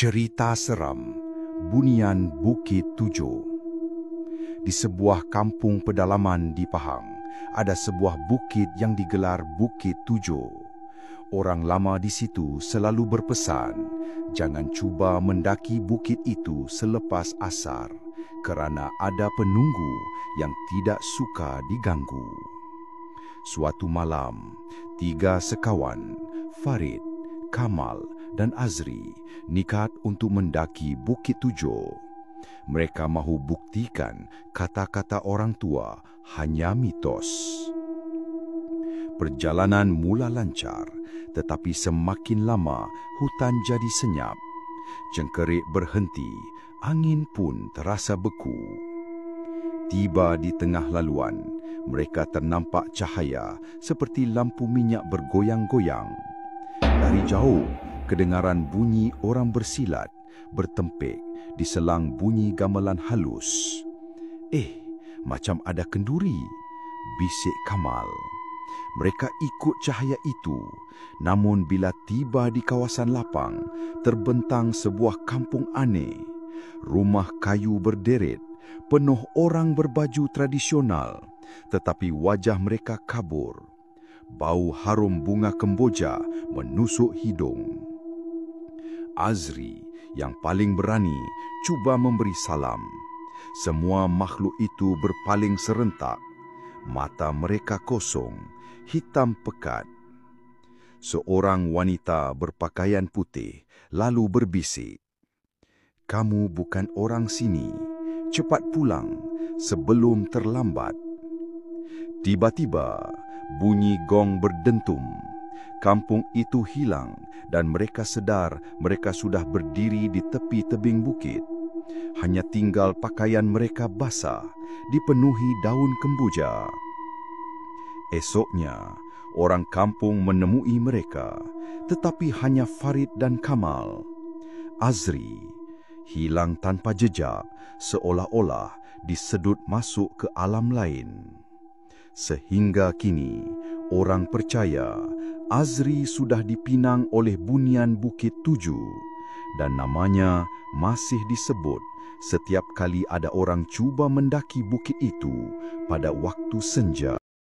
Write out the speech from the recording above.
Cerita seram Bunian Bukit Tujuh. Di sebuah kampung pedalaman di Pahang, ada sebuah bukit yang digelar Bukit Tujuh. Orang lama di situ selalu berpesan, jangan cuba mendaki bukit itu selepas asar, kerana ada penunggu yang tidak suka diganggu. Suatu malam, 3 sekawan, Farid, Kamal dan Azri, nikat untuk mendaki Bukit Tujuh. Mereka mahu buktikan kata-kata orang tua hanya mitos. Perjalanan mula lancar, tetapi semakin lama hutan jadi senyap. Cengkerik berhenti, angin pun terasa beku. Tiba di tengah laluan, mereka ternampak cahaya seperti lampu minyak bergoyang-goyang. Dari jauh, kedengaran bunyi orang bersilat, bertempik di selang bunyi gamelan halus. Macam ada kenduri, bisik Kamal. Mereka ikut cahaya itu, namun bila tiba di kawasan lapang, terbentang sebuah kampung aneh. Rumah kayu berderet, penuh orang berbaju tradisional, tetapi wajah mereka kabur. Bau harum bunga kemboja menusuk hidung. Azri, yang paling berani, cuba memberi salam. Semua makhluk itu berpaling serentak. Mata mereka kosong, hitam pekat. Seorang wanita berpakaian putih lalu berbisik, "Kamu bukan orang sini. Cepat pulang sebelum terlambat." Tiba-tiba, bunyi gong berdentum. Kampung itu hilang dan mereka sedar mereka sudah berdiri di tepi tebing bukit. Hanya tinggal pakaian mereka basah, dipenuhi daun kemboja. Esoknya, orang kampung menemui mereka, tetapi hanya Farid dan Kamal. Azri hilang tanpa jejak, seolah-olah disedut masuk ke alam lain. Sehingga kini, orang percaya Azri sudah dipinang oleh bunian Bukit Tujuh dan namanya masih disebut setiap kali ada orang cuba mendaki bukit itu pada waktu senja.